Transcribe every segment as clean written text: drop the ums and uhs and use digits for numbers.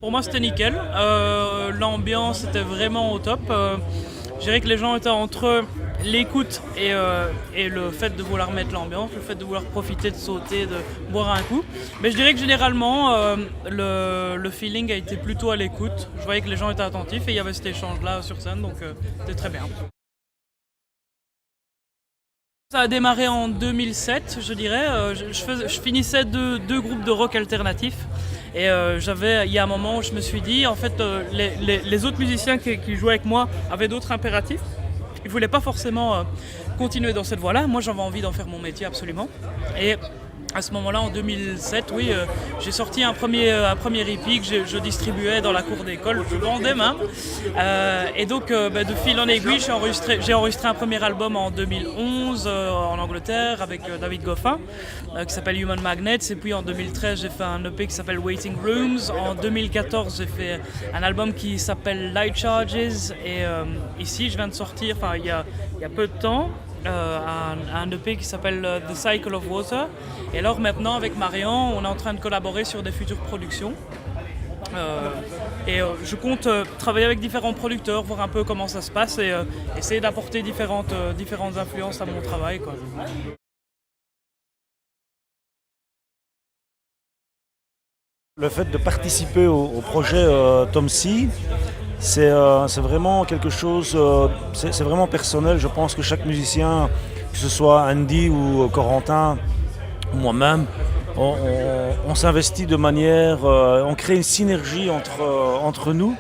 Pour moi, c'était nickel. L'ambiance était vraiment au top. Je dirais que les gens étaient entre l'écoute et le fait de vouloir mettre l'ambiance, le fait de vouloir profiter, de sauter, de boire un coup. Mais je dirais que généralement, le feeling a été plutôt à l'écoute. Je voyais que les gens étaient attentifs et il y avait cet échange-là sur scène, donc c'était très bien. Ça a démarré en 2007, je dirais. Je finissais deux groupes de rock alternatif. Et il y a un moment où je me suis dit, en fait, les autres musiciens qui jouaient avec moi avaient d'autres impératifs. Ils ne voulaient pas forcément continuer dans cette voie-là. Moi, j'avais envie d'en faire mon métier absolument. Et à ce moment-là, en 2007, oui, j'ai sorti un premier EP que je distribuais dans la cour d'école, je vendais même. Et donc, de fil en aiguille, j'ai enregistré un premier album en 2011 en Angleterre avec David Goffin, qui s'appelle Human Magnets. Et puis en 2013, j'ai fait un EP qui s'appelle Waiting Rooms. En 2014, j'ai fait un album qui s'appelle Light Charges. Et ici, je viens de sortir, il y a peu de temps, un EP qui s'appelle The Cycle of Water. Et alors maintenant avec Marion, on est en train de collaborer sur des futures productions. Je compte travailler avec différents producteurs, voir un peu comment ça se passe et essayer d'apporter différentes influences à mon travail, quoi. Le fait de participer au projet Tom C, c'est vraiment quelque chose, c'est vraiment personnel. Je pense que chaque musicien, que ce soit Andy ou Corentin ou moi-même, on s'investit de manière, on crée une synergie entre nous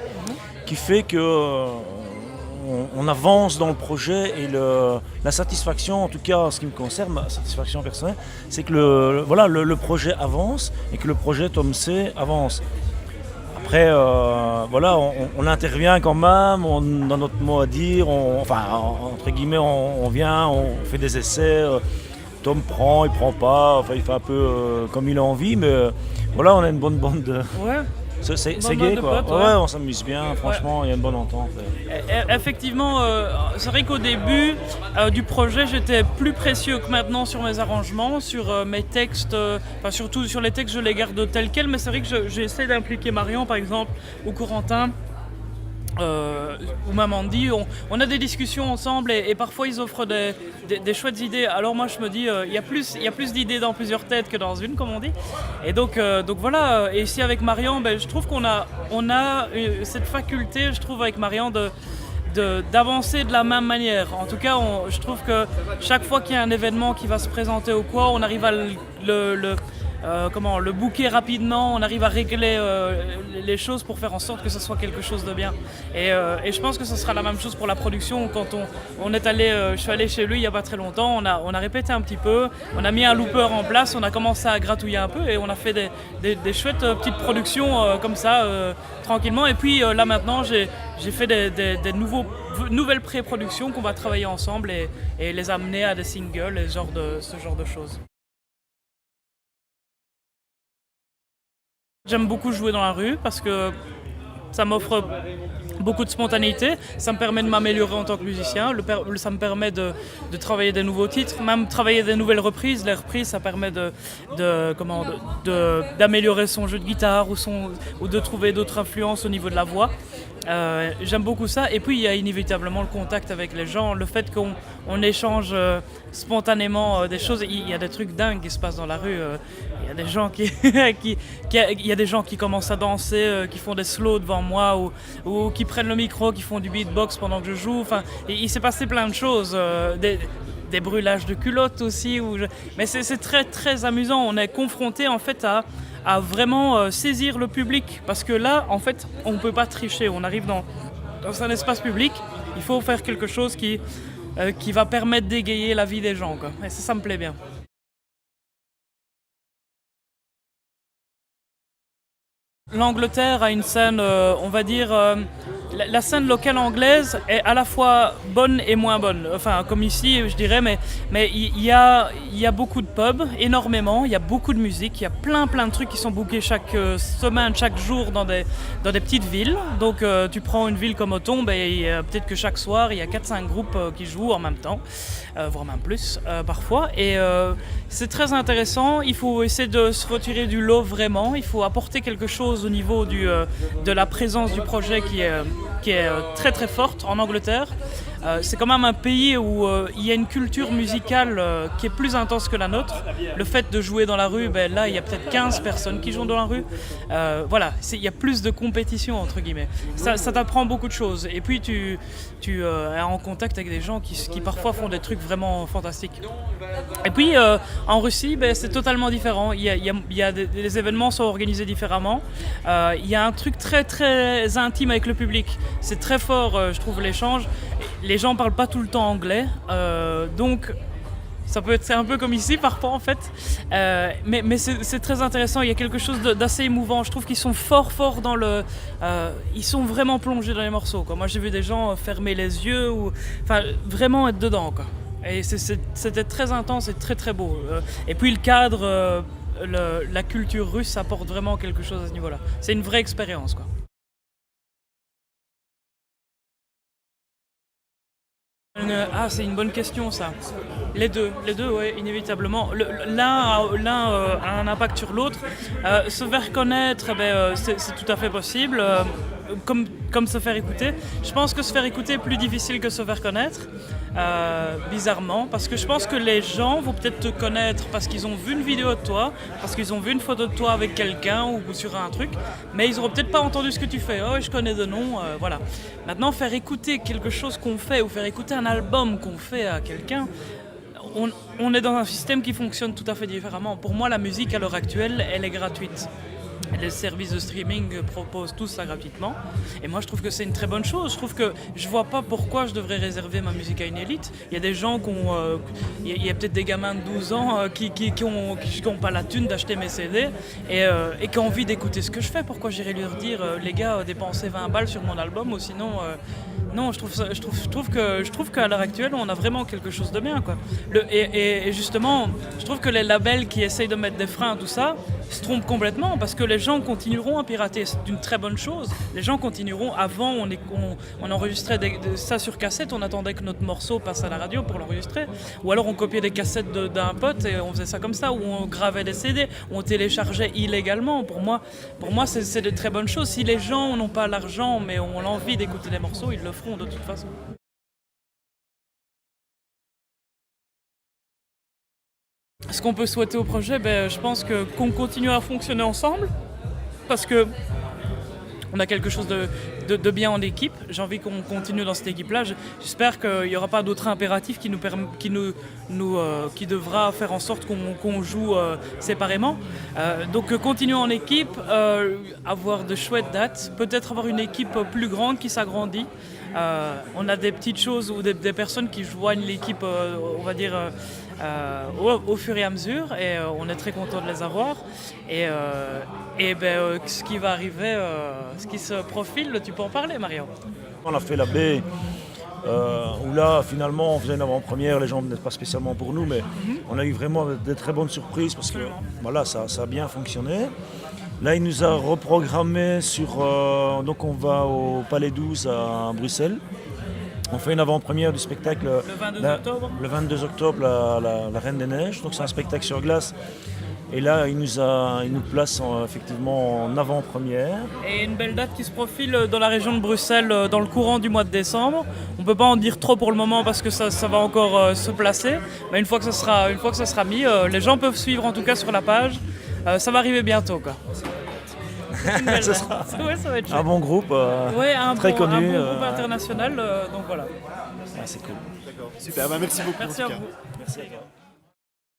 qui fait que on avance dans le projet et la satisfaction, en tout cas en ce qui me concerne, ma satisfaction personnelle, c'est que le projet avance et que le projet Tom C avance. Après, on intervient quand même, on a notre mot à dire, entre guillemets, on vient, on fait des essais. Tom prend, il prend pas, il fait un peu comme il a envie, mais voilà, on a une bonne bande de. Ouais. C'est gay, quoi. Potes, ouais, on s'amuse bien, franchement, il y a une bonne entente. Effectivement, c'est vrai qu'au début du projet, j'étais plus précieux que maintenant sur mes arrangements, sur mes textes, surtout sur les textes, je les garde tels quels, mais c'est vrai que j'essaie d'impliquer Marion, par exemple, ou Corentin. Ou même Andy, on a des discussions ensemble et parfois ils offrent des chouettes idées. Alors moi je me dis, il y a plus d'idées dans plusieurs têtes que dans une, comme on dit. Et donc voilà, et ici avec Marion, je trouve qu'on a cette faculté, je trouve avec Marion d'avancer de la même manière. En tout cas, je trouve que chaque fois qu'il y a un événement qui va se présenter ou quoi, on arrive à le booker rapidement, on arrive à régler les choses pour faire en sorte que ce soit quelque chose de bien. Et je pense que ce sera la même chose pour la production. Quand on est allé, je suis allé chez lui il n'y a pas très longtemps, on a répété un petit peu, on a mis un looper en place, on a commencé à gratouiller un peu et on a fait des chouettes petites productions comme ça, tranquillement. Et puis là maintenant, j'ai fait des nouvelles pré-productions qu'on va travailler ensemble et les amener à des singles et ce genre de choses. J'aime beaucoup jouer dans la rue parce que ça m'offre beaucoup de spontanéité, ça me permet de m'améliorer en tant que musicien, ça me permet de travailler des nouveaux titres, même travailler des nouvelles reprises. Les reprises, ça permet d'améliorer son jeu de guitare ou de trouver d'autres influences au niveau de la voix. J'aime beaucoup ça. Et puis il y a inévitablement le contact avec les gens, le fait qu'on échange spontanément des choses. Il y a des trucs dingues qui se passent dans la rue. Il y a des gens il y a des gens qui commencent à danser, qui font des slows devant moi ou qui prennent le micro, qui font du beatbox pendant que je joue. Il s'est passé plein de choses. Des brûlages de culottes aussi. Mais c'est très très amusant. On est confronté en fait à vraiment saisir le public. Parce que là, en fait, on ne peut pas tricher. On arrive dans un espace public, il faut faire quelque chose qui va permettre d'égayer la vie des gens, quoi. Et ça me plaît bien. L'Angleterre a une scène, on va dire, la scène locale anglaise est à la fois bonne et moins bonne. Enfin, comme ici, je dirais, mais il y a beaucoup de pubs, énormément. Il y a beaucoup de musique. Il y a plein de trucs qui sont bookés chaque semaine, chaque jour dans des petites villes. Donc, tu prends une ville comme Othon, peut-être que chaque soir, il y a 4-5 groupes qui jouent en même temps, voire même plus parfois. Et c'est très intéressant. Il faut essayer de se retirer du lot vraiment. Il faut apporter quelque chose au niveau de la présence du projet qui est très très forte en Angleterre. C'est quand même un pays où il y a une culture musicale qui est plus intense que la nôtre. Le fait de jouer dans la rue, là il y a peut-être 15 personnes qui jouent dans la rue. Voilà, il y a plus de compétition entre guillemets. Ça t'apprend beaucoup de choses. Et puis tu es en contact avec des gens qui parfois font des trucs vraiment fantastiques. Et puis en Russie, c'est totalement différent. Les événements sont organisés différemment. Il y a un truc très très intime avec le public. C'est très fort, je trouve, l'échange. Les gens parlent pas tout le temps anglais, donc ça peut être un peu comme ici parfois en fait, mais c'est très intéressant. Il y a quelque chose d'assez émouvant. Je trouve qu'ils sont fort dans ils sont vraiment plongés dans les morceaux, quoi. Moi j'ai vu des gens fermer les yeux ou vraiment être dedans, quoi. Et c'était très intense et très très beau. Et puis le cadre, la culture russe apporte vraiment quelque chose à ce niveau-là. C'est une vraie expérience, quoi. C'est une bonne question ça. Les deux, ouais, inévitablement. L'un a un impact sur l'autre. Se faire connaître, c'est tout à fait possible. Comme se faire écouter. Je pense que se faire écouter est plus difficile que se faire connaître, bizarrement, parce que je pense que les gens vont peut-être te connaître parce qu'ils ont vu une vidéo de toi, parce qu'ils ont vu une photo de toi avec quelqu'un ou sur un truc, mais ils n'auront peut-être pas entendu ce que tu fais. Oh, je connais de nom, voilà. Maintenant, faire écouter quelque chose qu'on fait ou faire écouter un album qu'on fait à quelqu'un, on est dans un système qui fonctionne tout à fait différemment. Pour moi, la musique à l'heure actuelle, elle est gratuite. Les services de streaming proposent tous ça gratuitement. Et moi, je trouve que c'est une très bonne chose. Je trouve que je vois pas pourquoi je devrais réserver ma musique à une élite. Il y a des gens il y a peut-être des gamins de 12 ans qui ont pas la thune d'acheter mes CD et qui ont envie d'écouter ce que je fais. Pourquoi j'irais leur dire, les gars, dépensez 20 balles sur mon album ou sinon... Non, je trouve qu'à l'heure actuelle, on a vraiment quelque chose de bien, quoi. Et justement, je trouve que les labels qui essayent de mettre des freins à tout ça se trompent complètement parce que les gens continueront à pirater. C'est une très bonne chose. Les gens continueront. Avant, on enregistrait ça sur cassette, on attendait que notre morceau passe à la radio pour l'enregistrer. Ou alors on copiait des cassettes d'un pote et on faisait ça comme ça. Ou on gravait des CD, ou on téléchargeait illégalement. Pour moi c'est de très bonnes choses. Si les gens n'ont pas l'argent mais ont l'envie d'écouter des morceaux, ils le feront de toute façon. Ce qu'on peut souhaiter au projet, je pense qu'on continue à fonctionner ensemble parce que on a quelque chose de bien en équipe. J'ai envie qu'on continue dans cette équipe-là. J'espère qu'il n'y aura pas d'autres impératifs qui devra faire en sorte qu'on joue séparément. Donc continuer en équipe, avoir de chouettes dates, peut-être avoir une équipe plus grande qui s'agrandit. On a des petites choses ou des personnes qui joignent l'équipe, on va dire, au fur et à mesure, et on est très content de les avoir. Et ce qui va arriver, ce qui se profile, tu peux en parler, Mario. On a fait la baie, où là, finalement, on faisait une avant-première, les gens ne venaient pas spécialement pour nous, mais on a eu vraiment des très bonnes surprises parce que voilà, ça a bien fonctionné. Là, il nous a reprogrammé donc on va au Palais 12 à Bruxelles. On fait une avant-première du spectacle le 22 octobre, la Reine des Neiges. Donc c'est un spectacle sur glace. Et là, il nous place effectivement en avant-première. Et une belle date qui se profile dans la région de Bruxelles dans le courant du mois de décembre. On ne peut pas en dire trop pour le moment parce que ça va encore se placer. Mais une fois que ça sera mis, les gens peuvent suivre en tout cas sur la page. Ça va arriver bientôt, quoi. Ça sera ça va être un bon groupe, très connu. Un bon groupe international, donc voilà. C'est cool. D'accord, super, merci beaucoup. Merci à vous. Merci.